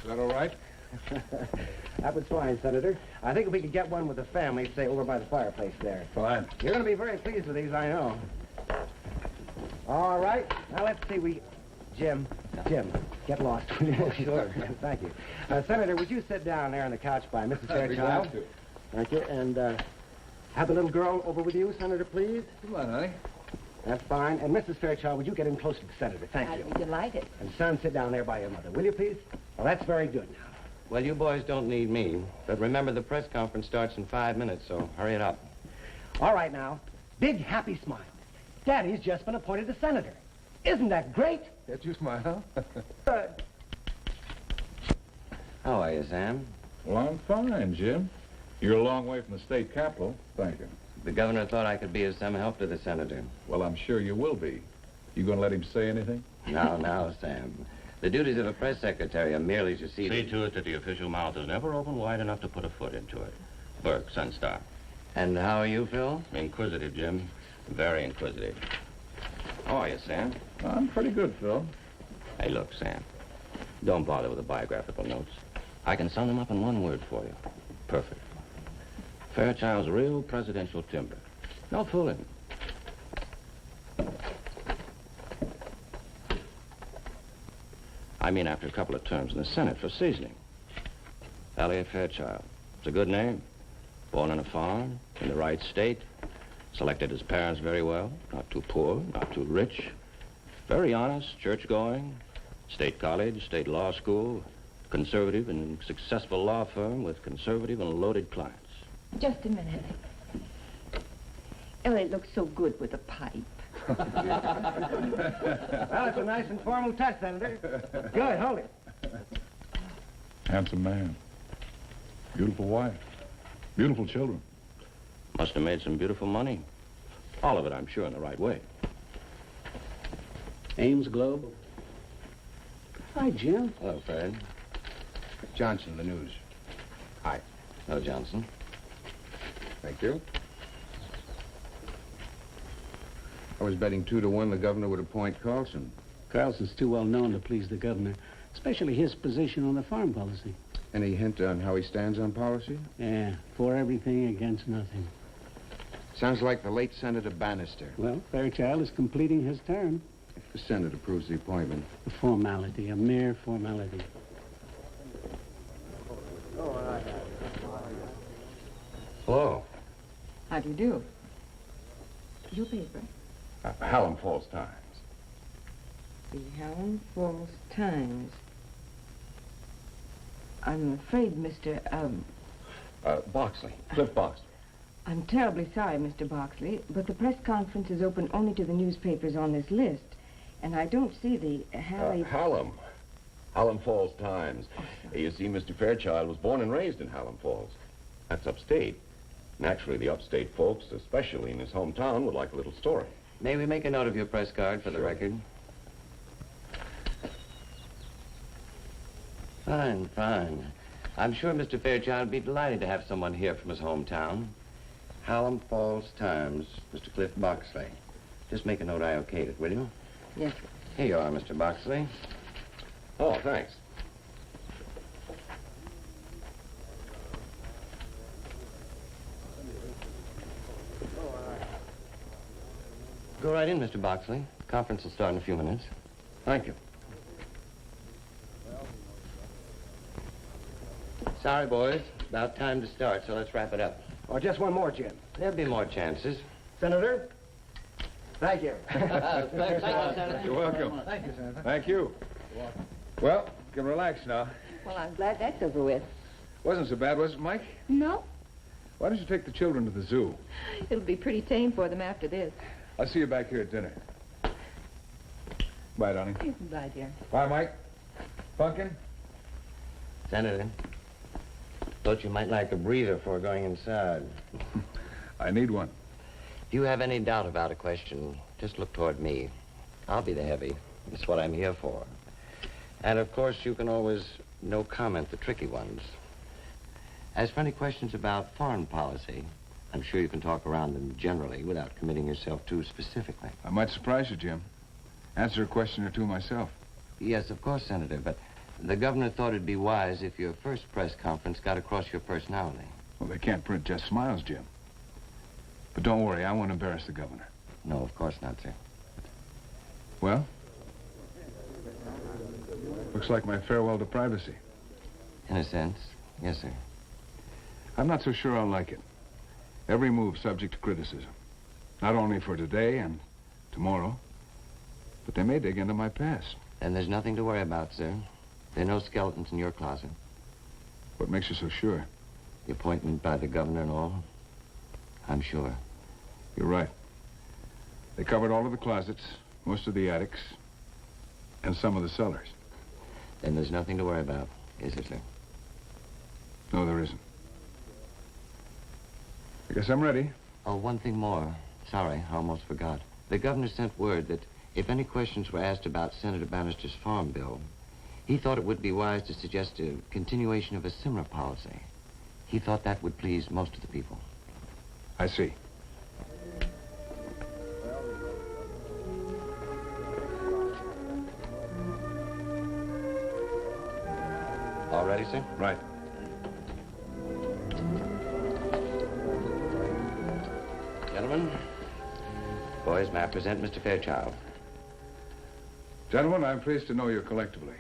Is that all right? That was fine, Senator. I think if we could get one with the family, say, over by the fireplace there. Fine. You're going to be very pleased with these, I know. All right. Now, let's see. Jim, get lost. Oh, sure. Thank you. Senator, would you sit down there on the couch by Mrs. Fairchild? Thank you. And have the little girl over with you, Senator, please. Come on, honey. That's fine. And Mrs. Fairchild, would you get in close to the Senator? Thank you. I'd be delighted. And son, sit down there by your mother, will you, please? Well, that's very good now. Well, you boys don't need me. But remember, the press conference starts in 5 minutes, so hurry it up. All right, now. Big, happy smile. Daddy's just been appointed a senator. Isn't that great? Get you smile, huh? Good. How are you, Sam? Well, I'm fine, Jim. You're a long way from the state capitol. Thank you. The governor thought I could be of some help to the senator. Well, I'm sure you will be. You going to let him say anything? Now, Sam. The duties of a press secretary are merely to see to it that the official mouth is never open wide enough to put a foot into it. Burke, Sunstar. And how are you, Phil? Inquisitive, Jim. Very inquisitive. How are you, Sam? I'm pretty good, Phil. Hey, look, Sam. Don't bother with the biographical notes. I can sum them up in one word for you. Perfect. Fairchild's real presidential timber. No fooling. I mean, after a couple of terms in the Senate for seasoning. Elliot Fairchild. It's a good name. Born on a farm, in the right state. Selected his parents very well. Not too poor, not too rich. Very honest, church-going. State college, state law school. Conservative and successful law firm with conservative and loaded clients. Just a minute. Elliot looks so good with a pipe. Well, it's a nice and formal touch, Senator. Good, hold it. Handsome man. Beautiful wife. Beautiful children. Must have made some beautiful money. All of it, I'm sure, in the right way. Ames Globe. Hi, Jim. Hello, Fred. Johnson, the news. Hi. Hello, Johnson. Thank you. I was betting 2 to 1 the governor would appoint Carlson. Carlson's too well known to please the governor, especially his position on the farm policy. Any hint on how he stands on policy? Yeah, for everything, against nothing. Sounds like the late Senator Bannister. Well, Fairchild is completing his term. If the Senate approves the appointment. A formality, a mere formality. Hello. How do you do? Your paper. Hallam Falls Times. The Hallam Falls Times. I'm afraid, Mr. Boxley. Cliff Boxley. I'm terribly sorry, Mr. Boxley, but the press conference is open only to the newspapers on this list, and I don't see the Hallam Falls Times. You see, Mr. Fairchild was born and raised in Hallam Falls. That's upstate. Naturally, the upstate folks, especially in his hometown, would like a little story. May we make a note of your press card for the record? Fine, fine. I'm sure Mr. Fairchild would be delighted to have someone here from his hometown. Hallam Falls Times, Mr. Cliff Boxley. Just make a note I okayed it, will you? Yes, sir. Here you are, Mr. Boxley. Oh, thanks. Go right in, Mr. Boxley. Conference will start in a few minutes. Thank you. Sorry, boys. About time to start, so let's wrap it up. Oh, just one more, Jim. There'll be more chances. Senator? Thank you. Thank you, Senator. You're welcome. Thank you, Senator. Thank you. Well, you can relax now. Well, I'm glad that's over with. Wasn't so bad, was it, Mike? No, Why don't you take the children to the zoo? it'll be pretty tame for them after this. I'll see you back here at dinner. Bye, Donnie. Bye, dear. Bye, Mike. Pumpkin? Senator, thought you might like a breather before going inside. I need one. If you have any doubt about a question, just look toward me. I'll be the heavy. It's what I'm here for. And, of course, you can always no comment the tricky ones. As for any questions about foreign policy, I'm sure you can talk around them generally without committing yourself too specifically. I might surprise you, Jim. Answer a question or two myself. Yes, of course, Senator, but The governor thought it'd be wise if your first press conference got across your personality. Well, they can't print just smiles, Jim. But don't worry, I won't embarrass the governor. No, of course not, sir. Well? Looks like my farewell to privacy. In a sense, yes, sir. I'm not so sure I'll like it. Every move subject to criticism. Not only for today and tomorrow, but they may dig into my past. Then there's nothing to worry about, sir. There are no skeletons in your closet. What makes you so sure? The appointment by the governor and all. I'm sure. You're right. They covered all of the closets, most of the attics, and some of the cellars. Then there's nothing to worry about, is there, sir? No, there isn't. I guess I'm ready. Oh, one thing more. Sorry, I almost forgot. The governor sent word that if any questions were asked about Senator Bannister's farm bill, he thought it would be wise to suggest a continuation of a similar policy. He thought that would please most of the people. I see. All ready, sir? Right. Gentlemen, boys, may I present Mr. Fairchild? Gentlemen, I'm pleased to know you collectively.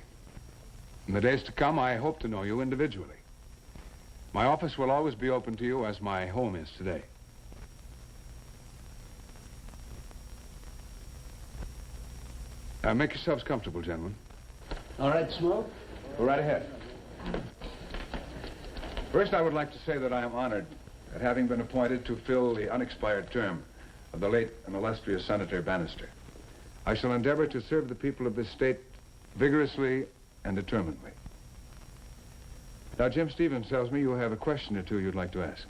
In the days to come, I hope to know you individually. My office will always be open to you as my home is today. Make yourselves comfortable, gentlemen. All right, Smoke? Go right ahead. First, I would like to say that I am honored at having been appointed to fill the unexpired term of the late and illustrious Senator Bannister. I shall endeavor to serve the people of this state vigorously and determinedly. Now, Jim Stevens tells me you have a question or two you'd like to ask.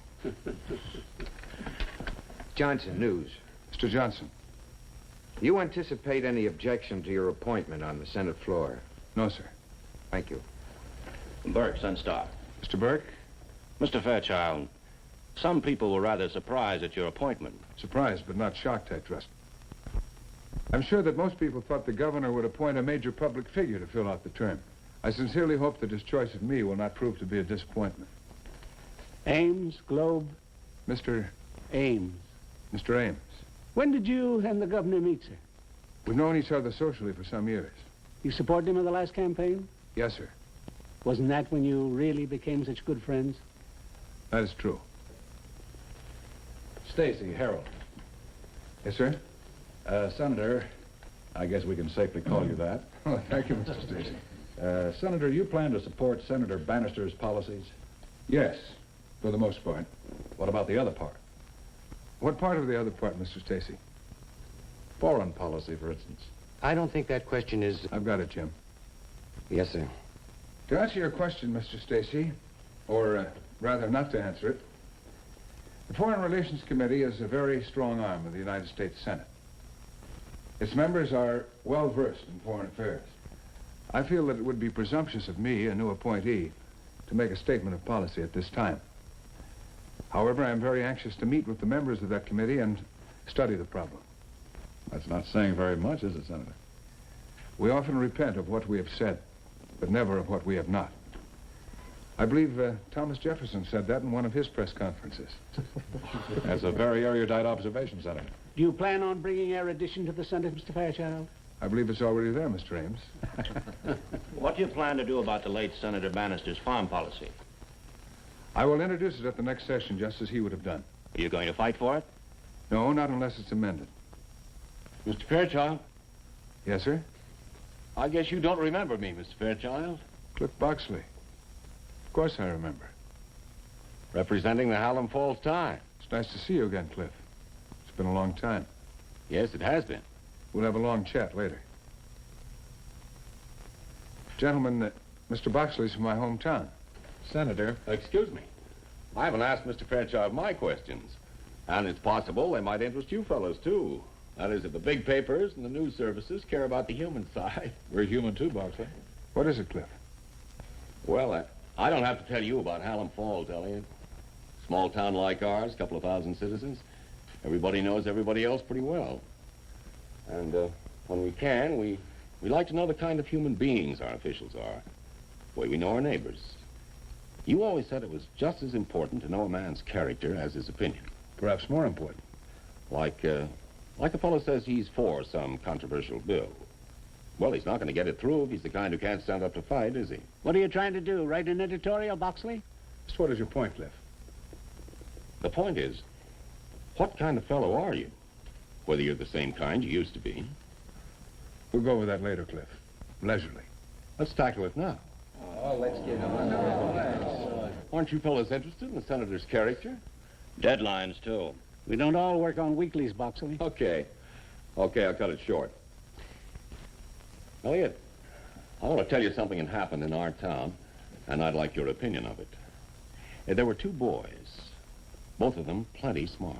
Johnson, News. Mr. Johnson. Do you anticipate any objection to your appointment on the Senate floor? No, sir. Thank you. Burke, Sun-Star. Mr. Burke? Mr. Fairchild, some people were rather surprised at your appointment. Surprised, but not shocked, I trust. I'm sure that most people thought the governor would appoint a major public figure to fill out the term. I sincerely hope that his choice of me will not prove to be a disappointment. Ames, Globe? Mr. Ames. Mr. Ames. When did you and the governor meet, sir? We've known each other socially for some years. You supported him in the last campaign? Yes, sir. Wasn't that when you really became such good friends? That is true. Stacy, Harold. Yes, sir? Senator, I guess we can safely call you that. Oh, thank you, Mr. Stacy. Senator, you plan to support Senator Bannister's policies? Yes, for the most part. What about the other part? What part of the other part, Mr. Stacy? Foreign policy, for instance. I don't think that question is... I've got it, Jim. Yes, sir. To answer your question, Mr. Stacy, or rather not to answer it, the Foreign Relations Committee is a very strong arm of the United States Senate. Its members are well-versed in foreign affairs. I feel that it would be presumptuous of me, a new appointee, to make a statement of policy at this time. However, I'm very anxious to meet with the members of that committee and study the problem. That's not saying very much, is it, Senator? We often repent of what we have said, but never of what we have not. I believe Thomas Jefferson said that in one of his press conferences. That's a very erudite observation, Senator. Do you plan on bringing erudition to the Senate, Mr. Fairchild? I believe it's already there, Mr. Ames. What do you plan to do about the late Senator Bannister's farm policy? I will introduce it at the next session, just as he would have done. Are you going to fight for it? No, not unless it's amended. Mr. Fairchild, Yes, sir? I guess you don't remember me, Mr. Fairchild. Cliff Boxley. Of course I remember. Representing the Hallam Falls Times. It's nice to see you again, Cliff. It's been a long time. Yes, it has been. We'll have a long chat later. Gentlemen, Mr. Boxley's from my hometown. Senator, excuse me. I haven't asked Mr. Fairchild my questions. And it's possible they might interest you fellows, too. That is, if the big papers and the news services care about the human side. We're human too, Boxley. What is it, Cliff? Well, I don't have to tell you about Hallam Falls, Elliot. Small town like ours, a couple of thousand citizens. Everybody knows everybody else pretty well. And when we can, we like to know the kind of human beings our officials are. the way we know our neighbors. You always said it was just as important to know a man's character as his opinion. Perhaps more important. Like a fellow says he's for some controversial bill. Well, he's not going to get it through if he's the kind who can't stand up to fight, is he? What are you trying to do, write an editorial, Boxley? Just what is your point, Cliff? The point is, what kind of fellow are you? Whether you're the same kind you used to be. We'll go over that later, Cliff. Leisurely. Let's tackle it now. Oh, let's get on. Aren't you fellows interested in the senator's character? Deadlines, too. We don't all work on weeklies, Boxley. Okay, I'll cut it short. Elliot, I want to tell you something that happened in our town, and I'd like your opinion of it. There were two boys, both of them plenty smart.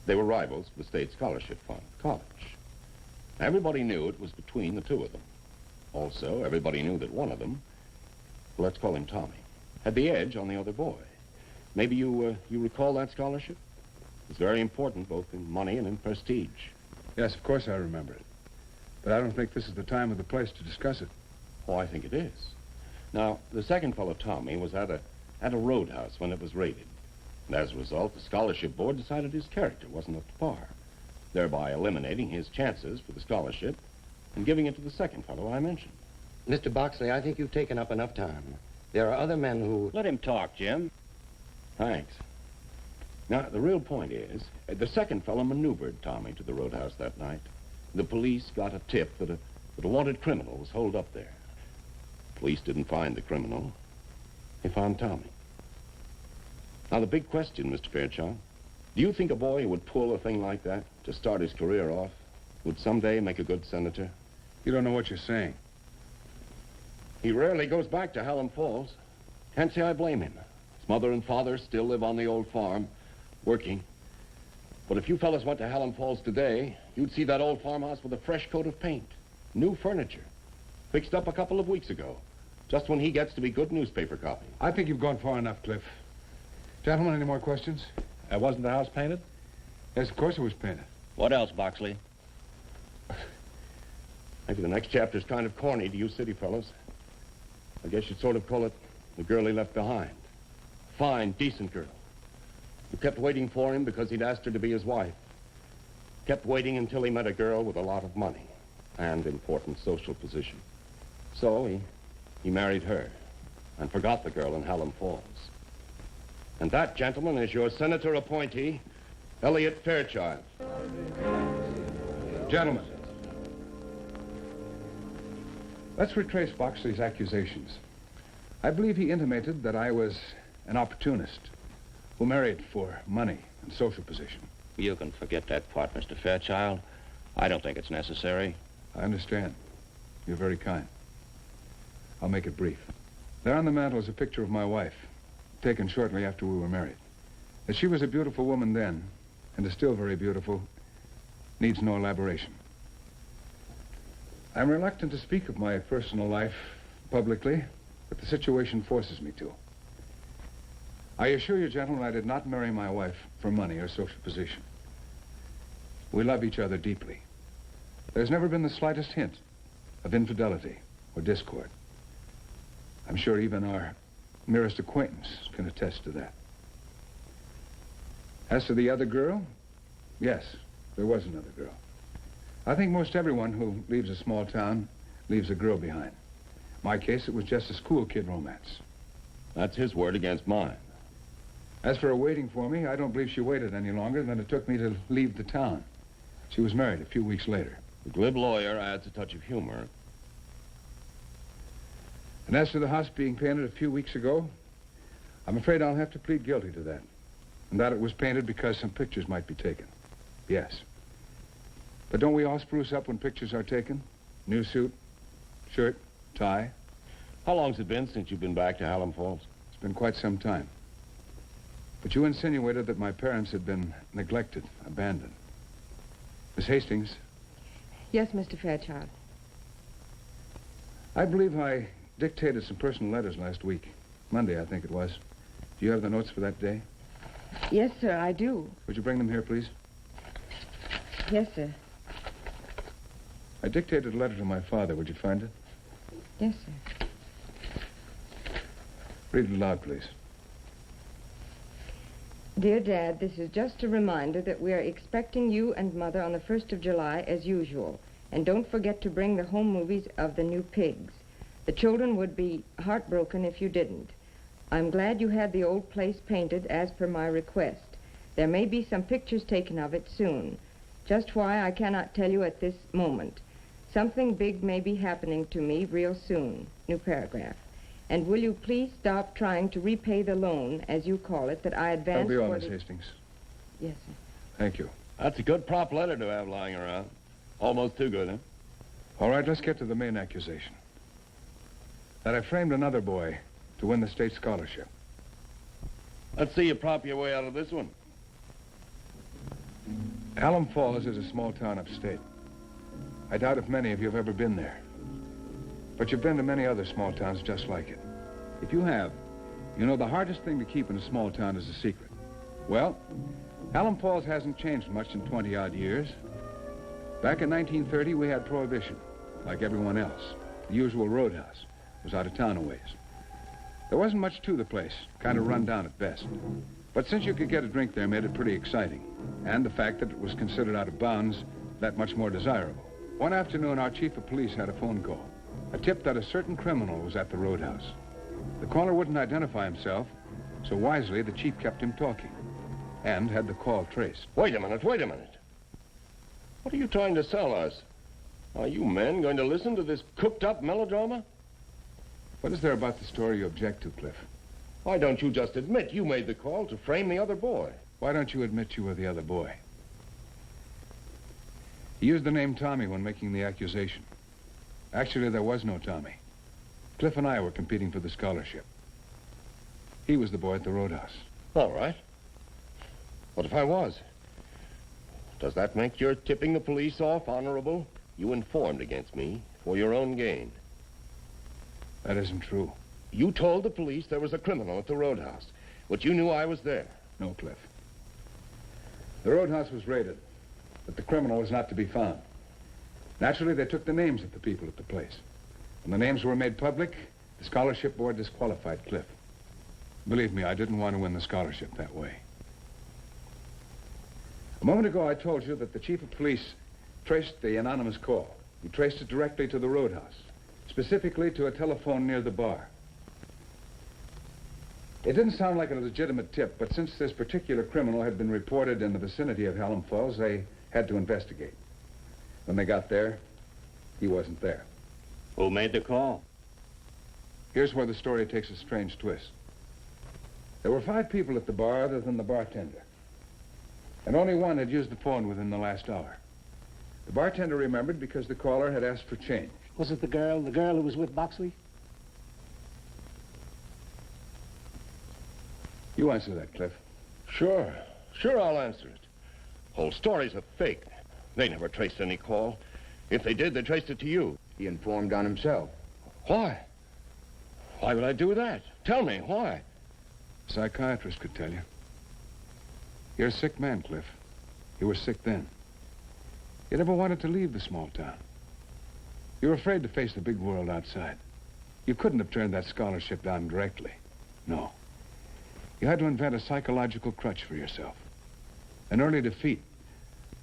They were rivals for the state scholarship fund, college. Everybody knew it was between the two of them. Also, everybody knew that one of them, let's call him Tommy, had the edge on the other boy. Maybe you recall that scholarship? It was very important, both in money and in prestige. Yes, of course I remember it. But I don't think this is the time or the place to discuss it. Oh, I think it is. Now, the second fellow, Tommy, was at a roadhouse when it was raided. And as a result, the scholarship board decided his character wasn't up to par, thereby eliminating his chances for the scholarship and giving it to the second fellow I mentioned. Mr. Boxley, I think you've taken up enough time. There are other men who... Let him talk, Jim. Thanks. Now, the real point is, the second fellow maneuvered Tommy to the roadhouse that night. The police got a tip that a wanted criminal was holed up there. Police didn't find the criminal. They found Tommy. Now, the big question, Mr. Fairchild, do you think a boy who would pull a thing like that to start his career off would someday make a good senator? You don't know what you're saying. He rarely goes back to Hallam Falls. Can't say I blame him. His mother and father still live on the old farm, working. But if you fellas went to Hallam Falls today, you'd see that old farmhouse with a fresh coat of paint, new furniture, fixed up a couple of weeks ago, just when he gets to be good newspaper copy. I think you've gone far enough, Cliff. Gentlemen, any more questions? Wasn't the house painted? Yes, of course it was painted. What else, Boxley? Maybe the next chapter's kind of corny to you city fellows. I guess you'd sort of call it the girl he left behind. Fine, decent girl. Who kept waiting for him because he'd asked her to be his wife. Kept waiting until he met a girl with a lot of money and important social position. So he married her and forgot the girl in Hallam Falls. And that, gentleman, is your senator appointee, Elliot Fairchild. Gentlemen, let's retrace Boxley's accusations. I believe he intimated that I was an opportunist who married for money and social position. You can forget that part, Mr. Fairchild. I don't think it's necessary. I understand. You're very kind. I'll make it brief. There on the mantel is a picture of my wife, taken shortly after we were married. That she was a beautiful woman then, and is still very beautiful, needs no elaboration. I'm reluctant to speak of my personal life publicly, but the situation forces me to. I assure you, gentlemen, I did not marry my wife for money or social position. We love each other deeply. There's never been the slightest hint of infidelity or discord. I'm sure even our merest acquaintance can attest to that. As to the other girl, yes, there was another girl. I think most everyone who leaves a small town leaves a girl behind. My case, it was just a school kid romance. That's his word against mine. As for her waiting for me, I don't believe she waited any longer than it took me to leave the town. She was married a few weeks later. The glib lawyer adds a touch of humor. And as to the house being painted a few weeks ago, I'm afraid I'll have to plead guilty to that. And that it was painted because some pictures might be taken. Yes. But don't we all spruce up when pictures are taken? New suit, shirt, tie. How long's it been since you've been back to Hallam Falls? It's been quite some time. But you insinuated that my parents had been neglected, abandoned. Miss Hastings? Yes, Mr. Fairchild. I believe I dictated some personal letters last week. Monday, I think it was. Do you have the notes for that day? Yes, sir, I do. Would you bring them here, please? Yes, sir. I dictated a letter to my father. Would you find it? Yes, sir. Read it aloud, please. Dear Dad, this is just a reminder that we are expecting you and Mother on the 1st of July as usual. And don't forget to bring the home movies of the new pigs. The children would be heartbroken if you didn't. I'm glad you had the old place painted as per my request. There may be some pictures taken of it soon. Just why I cannot tell you at this moment. Something big may be happening to me real soon. New paragraph. And will you please stop trying to repay the loan, as you call it, that I advanced That'll be all, for Miss the... Hastings. Yes, sir. Thank you. That's a good prop letter to have lying around. Almost too good, huh? All right, let's get to the main accusation. That I framed another boy to win the state scholarship. Let's see you prop your way out of this one. Hallam Falls is a small town upstate. I doubt if many of you have ever been there. But you've been to many other small towns just like it. If you have, you know the hardest thing to keep in a small town is a secret. Well, Hallam Falls hasn't changed much in 20-odd years. Back in 1930, we had Prohibition, like everyone else. The usual roadhouse was out of town a ways. There wasn't much to the place, kind of run down at best. But since you could get a drink there made it pretty exciting. And the fact that it was considered out of bounds, that much more desirable. One afternoon, our chief of police had a phone call. A tip that a certain criminal was at the roadhouse. The caller wouldn't identify himself, so wisely the chief kept him talking and had the call traced. Wait a minute, wait a minute. What are you trying to sell us? Are you men going to listen to this cooked-up melodrama? What is there about the story you object to, Cliff? Why don't you just admit you made the call to frame the other boy? Why don't you admit you were the other boy? He used the name Tommy when making the accusation. Actually, there was no Tommy. Cliff and I were competing for the scholarship. He was the boy at the roadhouse. All right. What if I was? Does that make your tipping the police off honorable? You informed against me for your own gain. That isn't true. You told the police there was a criminal at the roadhouse, but you knew I was there. No, Cliff. The roadhouse was raided, but the criminal was not to be found. Naturally, they took the names of the people at the place. When the names were made public, the scholarship board disqualified Cliff. Believe me, I didn't want to win the scholarship that way. A moment ago, I told you that the chief of police traced the anonymous call. He traced it directly to the roadhouse, specifically to a telephone near the bar. It didn't sound like a legitimate tip, but since this particular criminal had been reported in the vicinity of Hallam Falls, they had to investigate. When they got there, he wasn't there. Who made the call? Here's where the story takes a strange twist. There were 5 people at the bar other than the bartender. And only one had used the phone within the last hour. The bartender remembered because the caller had asked for change. Was it the girl who was with Boxley? You answer that, Cliff. Sure I'll answer it. Whole story's a fake. They never traced any call. If they did, they traced it to you. He informed on himself. Why? Why would I do that? Tell me, why? A psychiatrist could tell you. You're a sick man, Cliff. You were sick then. You never wanted to leave the small town. You were afraid to face the big world outside. You couldn't have turned that scholarship down directly. No. You had to invent a psychological crutch for yourself. An early defeat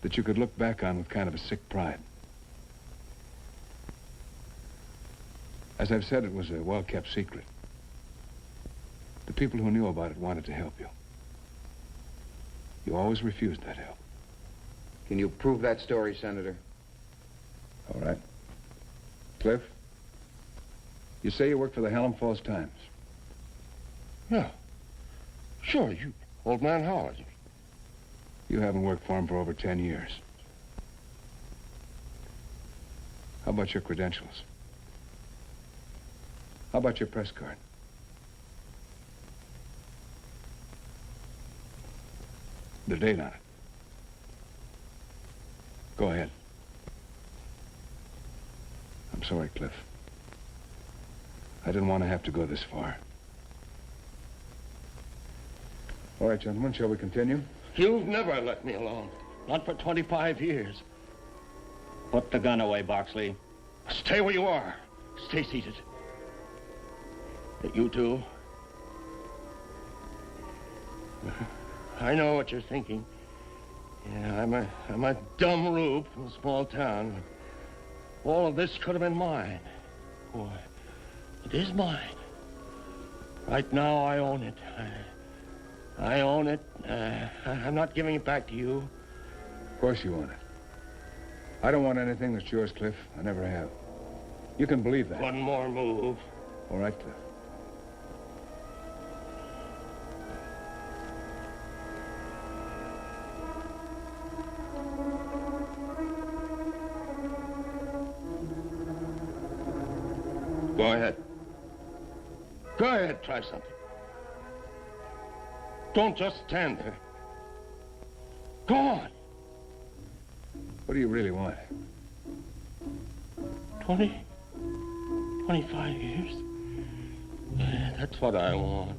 that you could look back on with kind of a sick pride. As I've said, it was a well-kept secret. The people who knew about it wanted to help you. You always refused that help. Can you prove that story, Senator? All right. Cliff, you say you work for the Hallam Falls Times. Yeah. Sure, you, old man Howard. You haven't worked for him for over 10 years. How about your credentials? How about your press card? The date on it. Go ahead. I'm sorry, Cliff. I didn't want to have to go this far. All right, gentlemen, shall we continue? You've never let me alone. Not for 25 years. Put the gun away, Boxley. Stay where you are. Stay seated. You two, I know what you're thinking. Yeah, I'm a dumb rube from a small town. All of this could have been mine. Boy, it is mine. Right now, I own it. I own it. I'm not giving it back to you. Of course you own it. I don't want anything that's yours, Cliff. I never have. You can believe that. One more move. All right, Cliff. Go ahead. Go ahead, try something. Don't just stand there. Go on. What do you really want? 25 years? That's what I want.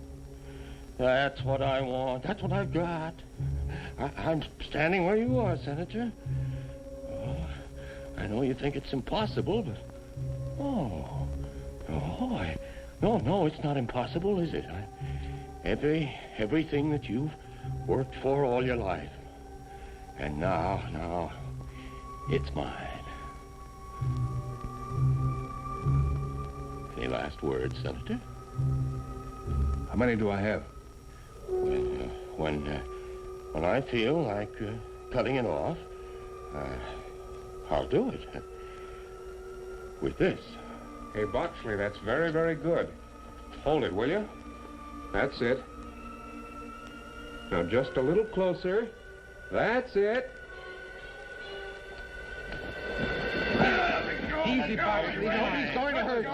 That's what I want. That's what I've got. I'm standing where you are, Senator. Oh, I know you think it's impossible, but... No, it's not impossible, is it? Everything that you've worked for all your life. And now, it's mine. Any last words, Senator? How many do I have? When I feel like cutting it off, I'll do it. With this. Hey, Boxley, that's very, very good. Hold it, will you? That's it. Now, just a little closer. That's it. Easy, Boxley. He's going to hurt you.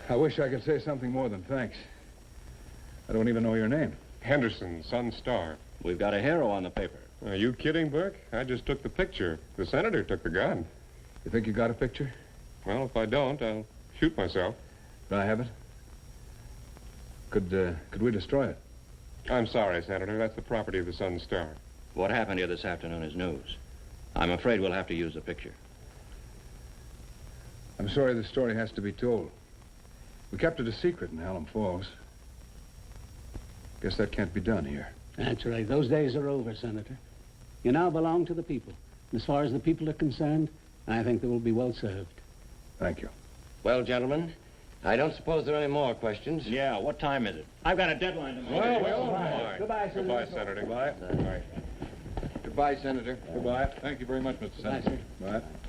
I wish I could say something more than thanks. I don't even know your name. Henderson, Sun-Star. We've got a hero on the paper. Are you kidding, Burke? I just took the picture. The senator took the gun. You think you got a picture? Well, if I don't, I'll shoot myself. Can I have it? Could we destroy it? I'm sorry, Senator. That's the property of the Sun-Star. What happened here this afternoon is news. I'm afraid we'll have to use the picture. I'm sorry the story has to be told. We kept it a secret in Hallam Falls. Guess that can't be done here. That's right. Those days are over, Senator. You now belong to the people. And as far as the people are concerned, I think they will be well served. Thank you. Well, gentlemen, I don't suppose there are any more questions. Yeah, what time is it? I've got a deadline tomorrow. Well, Goodbye, Senator. Goodbye, Senator. Goodbye. All right. Goodbye, Senator. Goodbye. Thank you very much, Mr. Senator. Bye, sir. Bye.